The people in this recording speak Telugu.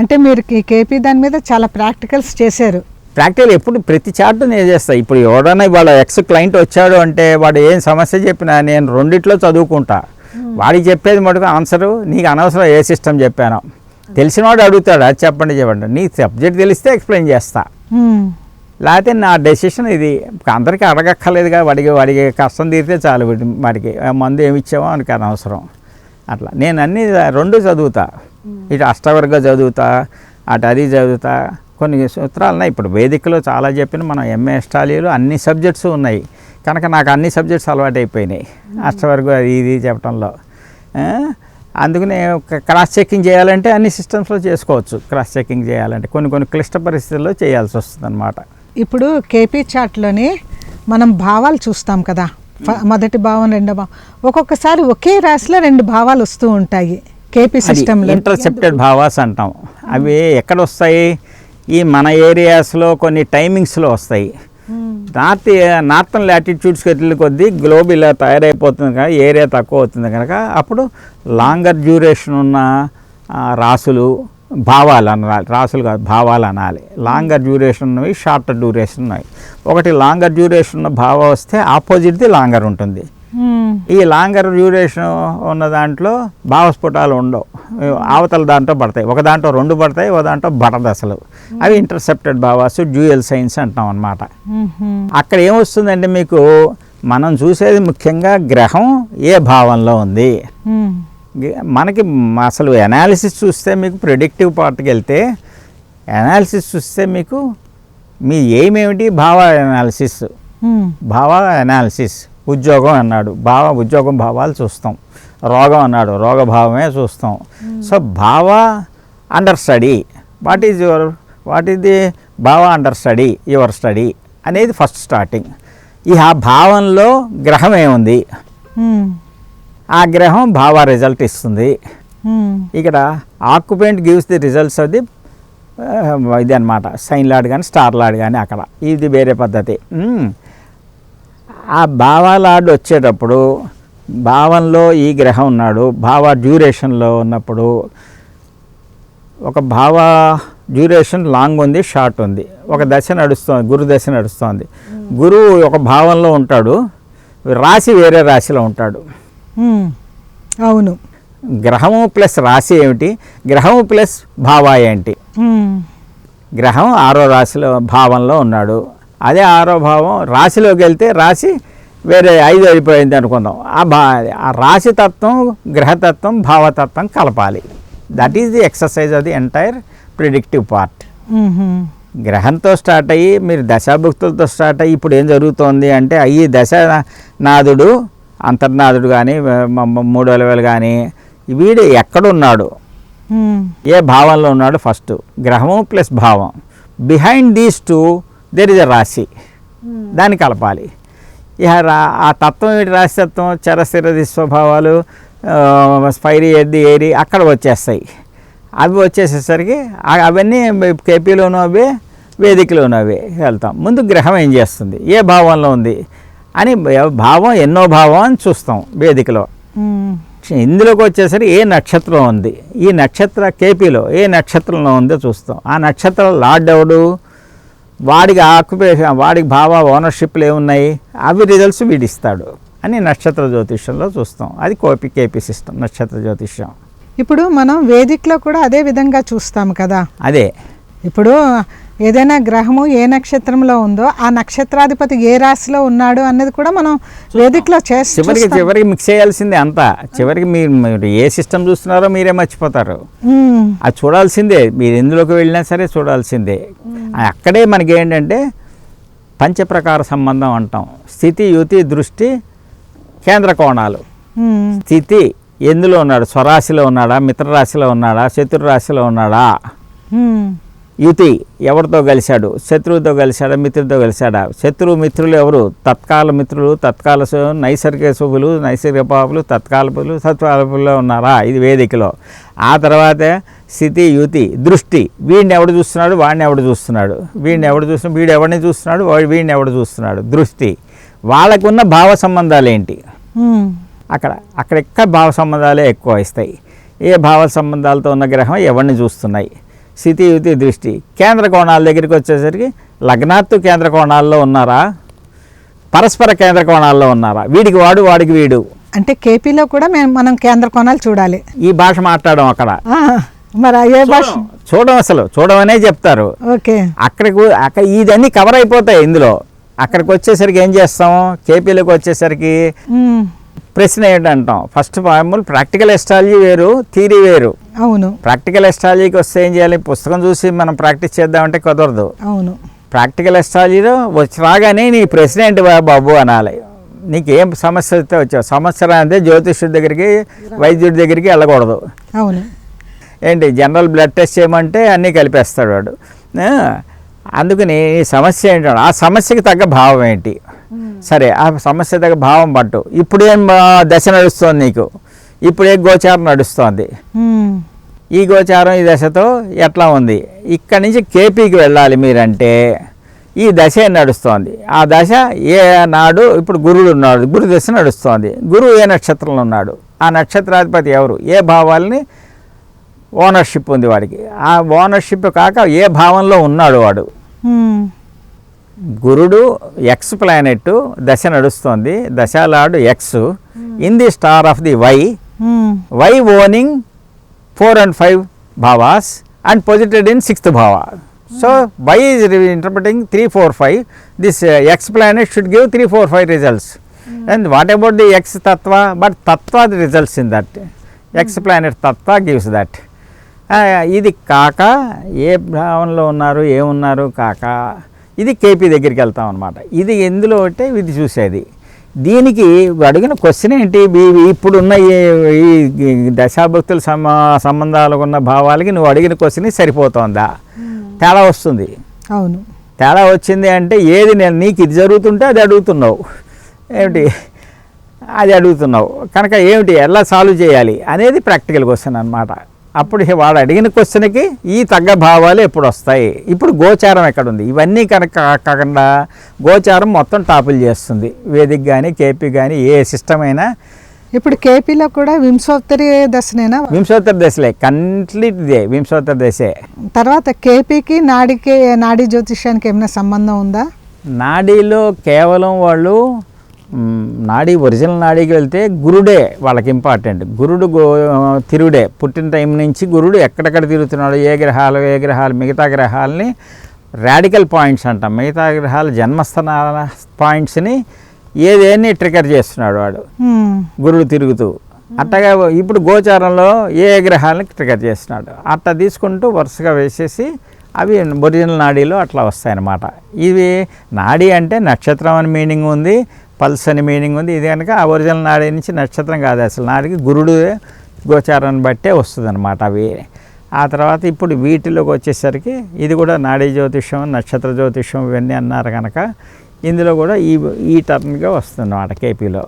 అంటే మీరు కేపీ దాని మీద చాలా ప్రాక్టికల్స్ చేశారు. ప్రాక్టికల్ ఎప్పుడు ప్రతి చార్ట్ నేను చేస్తాను. ఇప్పుడు ఎవడన్నా వాళ్ళ ఎక్స్ క్లయింట్ వచ్చాడు అంటే వాడు ఏం సమస్య చెప్పినా నేను రెండిట్లో చదువుకుంటా. వాడికి చెప్పేది మటుకు ఆన్సరు నీకు అనవసరం ఏ సిస్టమ్ చెప్పాను, తెలిసినవాడు అడుగుతాడు అది చెప్పండి నీ సబ్జెక్ట్ తెలిస్తే ఎక్స్ప్లెయిన్ చేస్తా, లేకపోతే నా డెసిషన్ ఇది. అందరికీ అడగక్కర్లేదుగా, వాడికి కష్టం తీరితే చాలు, వాడికి మందు ఏమి ఇచ్చామో వాడికి అనవసరం. అట్లా నేను అన్నీ రెండు చదువుతా, ఇటు అష్టవర్గ చదువుతా, అటు అది చదువుతా. కొన్ని సూత్రాలు ఉన్నాయి. ఇప్పుడు వేదికలో చాలా చెప్పిన మనం ఎంఏ ఎస్టాలియలో అన్ని సబ్జెక్ట్స్ ఉన్నాయి కనుక నాకు అన్ని సబ్జెక్ట్స్ అలవాటు అయిపోయినాయి అష్టవర్గం అది ఇది చెప్పడంలో. అందుకనే క్రాస్ చెకింగ్ చేయాలంటే అన్ని సిస్టమ్స్లో చేసుకోవచ్చు. క్రాస్ చెకింగ్ చేయాలంటే కొన్ని క్లిష్ట పరిస్థితుల్లో చేయాల్సి వస్తుంది అన్నమాట. ఇప్పుడు కేపీ చార్ట్లోని మనం భావాలు చూస్తాం కదా, మొదటి భావం రెండో భావం, ఒక్కొక్కసారి ఒకే రాశిలో రెండు భావాలు వస్తూ ఉంటాయి కేపీ సిస్టంలో. ఇంటర్సెప్టెడ్ భావాస్ అంటాం. అవి ఎక్కడ వస్తాయి? ఈ మన ఏరియాస్లో కొన్ని టైమింగ్స్లో వస్తాయి. నార్థన్ లాటిట్యూడ్స్కి వెళ్ళి కొద్దీ గ్లోబ్ ఇలా తయారైపోతుంది కనుక ఏరియా తక్కువ అవుతుంది కనుక అప్పుడు లాంగర్ డ్యూరేషన్ ఉన్న రాసులు భావాలు అనాలి, రాసులు కాదు భావాలు అనాలి. లాంగర్ డ్యూరేషన్ ఉన్నవి, షార్టర్ డ్యూరేషన్ ఉన్నాయి. ఒకటి లాంగర్ డ్యూరేషన్ ఉన్న భావం వస్తే ఆపోజిట్ది లాంగర్ ఉంటుంది. ఈ లాంగర్ డ్యూరేషన్ ఉన్న దాంట్లో భావస్ఫుటాలు ఉండవు, అవతల దాంట్లో పడతాయి. ఒక దాంట్లో రెండు పడతాయి, ఒక దాంట్లో పడదు అసలు. అవి ఇంటర్సెప్టెడ్ భావాస్, డ్యూయల్ సైన్స్ అంటాం అన్నమాట. అక్కడ ఏమొస్తుందంటే మీకు మనం చూసేది ముఖ్యంగా గ్రహం ఏ భావంలో ఉంది. మనకి అసలు అనాలిసిస్ చూస్తే మీకు ప్రెడిక్టివ్ పార్ట్కి వెళ్తే అనాలిసిస్ చూస్తే మీకు మీ ఏమేమిటి భావ అనాలిసిస్, భావ అనాలిసిస్. ఉద్యోగం అన్నాడు, ఉద్యోగం భావాలు చూస్తాం. రోగం అన్నాడు, రోగ భావమే చూస్తాం. సో భావ under study, what is the భావ అండర్ స్టడీ, యువర్ స్టడీ అనేది ఫస్ట్ స్టార్టింగ్. ఆ భావంలో గ్రహం ఏముంది, ఆ గ్రహం భావ రిజల్ట్ ఇస్తుంది. ఇక్కడ occupant gives the results of the ఇది అనమాట. సైన్ లాడ్ కానీ స్టార్ లాడ్ కానీ అక్కడ ఇది వేరే పద్ధతి. ఆ భావాలాడ్ వచ్చేటప్పుడు భావంలో ఈ గ్రహం ఉన్నాడు, భావ డ్యూరేషన్లో ఉన్నప్పుడు ఒక భావ డ్యూరేషన్ లాంగ్ ఉంది, షార్ట్ ఉంది. ఒక దశ నడుస్తుంది, గురు దశ నడుస్తుంది. గురువు ఒక భావంలో ఉంటాడు, రాశి వేరే రాశిలో ఉంటాడు. అవును. గ్రహము ప్లస్ రాశి ఏమిటి, గ్రహము ప్లస్ భావ ఏంటి? గ్రహం 6వ రాశిలో భావంలో ఉన్నాడు. అదే 6వ భావం రాశిలోకి వెళ్తే రాశి వేరే 5 అయిపోయింది అనుకుందాం. ఆ రాశి తత్వం, గ్రహతత్వం, భావతత్వం కలపాలి. That is the exercise of the entire predictive part. గ్రహంతో స్టార్ట్ అయ్యి మీరు దశాభుక్తులతో స్టార్ట్ అయ్యి ఇప్పుడు ఏం జరుగుతోంది అంటే ఈ దశనాథుడు, అంతర్నాథుడు కానీ, మూడో లెవెల్ కానీ వీడు ఎక్కడున్నాడు, ఏ భావంలో ఉన్నాడు, ఫస్ట్ గ్రహము ప్లస్ భావం. Behind these two there is a rashi, దాన్ని కలపాలి. ఇక ఆ తత్వం ఏంటి, రాశి తత్వం, చరస్థిర స్వభావాలు, ఫైరీ ఎద్ది ఏరి అక్కడ వచ్చేస్తాయి. అవి వచ్చేసేసరికి అవన్నీ కేపీలోనూ అవే, వేదికలోనూ అవే వెళ్తాం. ముందు గ్రహం ఏం చేస్తుంది, ఏ భావంలో ఉంది అని, భావం ఎన్నో భావం అని చూస్తాం వేదికలో. ఇందులోకి వచ్చేసరికి ఏ నక్షత్రం ఉంది, ఈ నక్షత్ర కేపీలో ఏ నక్షత్రంలో ఉందో చూస్తాం. ఆ నక్షత్రం లార్డ్ ఎవడు, వాడికి ఆక్యుపేషన్, వాడికి భావ ఓనర్షిప్లు ఏమున్నాయి, అవి రిజల్ట్స్ వీడిస్తాడు అని నక్షత్ర జ్యోతిష్యంలో చూస్తాం. అది కేపీ సిస్టమ్, నక్షత్ర జ్యోతిష్యం. ఇప్పుడు మనం వేదికలో కూడా అదే విధంగా చూస్తాం కదా. అదే ఇప్పుడు ఏదైనా గ్రహము ఏ నక్షత్రంలో ఉందో ఆ నక్షత్రాధిపతి ఏ రాశిలో ఉన్నాడు అన్నది కూడా మనం వేదికలో చివరికి మిక్స్ చేయాల్సిందే అంతా. చివరికి మీరు ఏ సిస్టమ్ చూస్తున్నారో మీరే మర్చిపోతారు. అది చూడాల్సిందే, మీరు ఎందులోకి వెళ్ళినా సరే చూడాల్సిందే. అక్కడే మనకి ఏంటంటే పంచప్రకార సంబంధం అంటాం. స్థితి, యుతి, దృష్టి, కేంద్ర కోణాలు. స్థితి ఎందులో ఉన్నాడు, స్వరాశిలో ఉన్నాడా, మిత్రరాశిలో ఉన్నాడా, శత్రురాశిలో ఉన్నాడా. యుతి ఎవరితో కలిశాడు, శత్రువుతో కలిశాడా, మిత్రుడితో కలిశాడా. శత్రువు మిత్రులు ఎవరు, తత్కాల మిత్రులు, తత్కాల నైసర్గిక శుభులు, నైసర్గిక పాపులు, తత్కాలపులు, సత్కాలపుల్లో ఉన్నారా, ఇది వేదికలో. ఆ తర్వాత స్థితి, యుతి, దృష్టి, వీడిని ఎవడు చూస్తున్నాడు, వాడిని ఎవడు చూస్తున్నాడు, వీడిని ఎవడు చూస్తున్నాడు, వీడు ఎవరిని చూస్తున్నాడు, వీడిని ఎవడు చూస్తున్నాడు. దృష్టి, వాళ్ళకున్న భావ సంబంధాలు ఏంటి, అక్కడ భావ సంబంధాలే ఎక్కువ ఇస్తాయి. ఏ భావ సంబంధాలతో ఉన్న గ్రహం ఎవరిని చూస్తున్నాయి, స్థితి యుతి దృష్టి. కేంద్ర కోణాల దగ్గరికి వచ్చేసరికి లగ్నాత్తు కేంద్ర కోణాల్లో ఉన్నారా, పరస్పర కేంద్ర కోణాల్లో ఉన్నారా, వీడికి వాడు వాడికి వీడు. అంటే కేపీలో కూడా మనం కేంద్ర కోణాలు చూడాలి. ఈ భాష మాట్లాడడం అక్కడ మరి ఏ భాష చూడడం, అసలు చూడమనే చెప్తారు. ఓకే, అక్కడ ఇదన్నీ కవర్ అయిపోతాయి ఇందులో. అక్కడికి వచ్చేసరికి ఏం చేస్తాం, కేపీలోకి వచ్చేసరికి ప్రశ్న ఏంటంటాం. ఫస్ట్ మామూలు ప్రాక్టికల్ ఎస్ట్రాలజీ వేరు, థియరీ వేరు. అవును, ప్రాక్టికల్ ఎస్ట్రాలజీకి వస్తే ఏం చేయాలి, పుస్తకం చూసి మనం ప్రాక్టీస్ చేద్దామంటే కుదరదు. అవును, ప్రాక్టికల్ ఎస్ట్రాలజీలో వచ్చి రాగానే నీ ప్రశ్న ఏంటి బాబు అనాలి. నీకేం సమస్య వస్తే వచ్చావు, సమస్య రాంతే జ్యోతిష్యుడి దగ్గరికి వైద్యుడి దగ్గరికి వెళ్ళకూడదు. అవును, ఏంటి జనరల్ బ్లడ్ టెస్ట్ చేయమంటే అన్నీ కలిపేస్తాడు వాడు. అందుకని ఈ సమస్య ఏంటంటే ఆ సమస్యకి తగ్గ భావం ఏంటి, సరే ఆ సమస్య తగ్గ భావం పట్టు. ఇప్పుడేం దశ నడుస్తోంది నీకు, ఇప్పుడే గోచారం నడుస్తోంది, ఈ గోచారం ఈ దశతో ఎట్లా ఉంది. ఇక్కడి నుంచి కేపీకి వెళ్ళాలి మీరంటే ఈ దశ నడుస్తోంది. ఆ దశ ఏ నాడు, ఇప్పుడు గురుడు ఉన్నాడు, గురు దశ నడుస్తోంది. గురువు ఏ నక్షత్రంలో ఉన్నాడు, ఆ నక్షత్రాధిపతి ఎవరు, ఏ భావాల్ని ఓనర్షిప్ ఉంది వాడికి, ఆ ఓనర్షిప్ కాక ఏ భావంలో ఉన్నాడు వాడు. గురుడు ఎక్స్ ప్లానెట్ దశ నడుస్తోంది, దశాలాడు X in the star of the Y owning 4 and 5 భావాస్ అండ్ పొజిటెడ్ ఇన్ 6th భావ. So Y is interpreting 3, 4, 5. This X planet should give 3, 4, 5 results. And what about the X తత్వ, బట్ తత్వ the results in that. X planet తత్వ గివ్స్ దట్. ఇది కాక ఏ భావంలో ఉన్నారు ఏమున్నారు కాక ఇది కేపీ దగ్గరికి వెళ్తాం అనమాట. ఇది ఎందులో అంటే ఇది చూసేది. దీనికి అడిగిన క్వశ్చన్ ఏంటి, ఇప్పుడున్న ఈ దశాభక్తుల సంబంధాలు ఉన్న భావాలకి నువ్వు అడిగిన క్వశ్చన్ సరిపోతుందా, తేడా వస్తుంది. అవును, తేడా వచ్చింది అంటే ఏది నీకు ఇది జరుగుతుంటే అది అడుగుతున్నావు, ఏమిటి అది అడుగుతున్నావు కనుక ఏమిటి ఎలా సాల్వ్ చేయాలి అనేది ప్రాక్టికల్ క్వశ్చన్ అనమాట. అప్పుడు వాడు అడిగిన క్వశ్చన్కి ఈ తగ్గ భావాలు ఎప్పుడు వస్తాయి. ఇప్పుడు గోచారం ఎక్కడుంది, ఇవన్నీ కనుక కాకుండా గోచారం మొత్తం టాపులు చేస్తుంది. వేదిక్ కానీ కేపీ కానీ ఏ సిస్టమ్ అయినా. ఇప్పుడు కేపీలో కూడా వింశోత్తరి దశనేనా? వింశోత్తర దశలే, కంప్లీట్ ఇదే వింశోత్తర దశే. తర్వాత కేపీకి నాడీ జ్యోతిష్యానికి ఏమైనా సంబంధం ఉందా? నాడీలో కేవలం వాళ్ళు నాడీ ఒరిజినల్ నాడీకి వెళ్తే గురుడే వాళ్ళకి ఇంపార్టెంట్. గురుడు తిరుగుడే, పుట్టిన టైం నుంచి గురుడు ఎక్కడెక్కడ తిరుగుతున్నాడు, ఏ గ్రహాలు మిగతా గ్రహాలని రాడికల్ పాయింట్స్ అంటాం. మిగతా గ్రహాల జన్మస్థాన పాయింట్స్ని ఏదేని ట్రిగర్ చేస్తున్నాడు వాడు గురుడు తిరుగుతూ. అట్టగా ఇప్పుడు గోచారంలో ఏ గ్రహాలని ట్రిగర్ చేస్తున్నాడు, అట్లా తీసుకుంటూ వరుసగా వేసేసి అవి ఒరిజినల్ నాడీలో అట్లా వస్తాయన్నమాట. ఇవి నాడీ అంటే నక్షత్రం అని మీనింగ్ ఉంది, పల్స్ అని మీనింగ్ ఉంది. ఇది కనుక ఆ ఒరిజినల్ నాడీ నుంచి నక్షత్రం కాదు, అసలు నాడికి గురుడు గోచారాన్ని బట్టే వస్తుంది అనమాట అవి. ఆ తర్వాత ఇప్పుడు వీటిలోకి వచ్చేసరికి ఇది కూడా నాడీ జ్యోతిష్యం, నక్షత్ర జ్యోతిష్యం ఇవన్నీ అన్నారు కనుక ఇందులో కూడా ఈ టర్న్గా వస్తుంది అన్నమాట కేపీలో.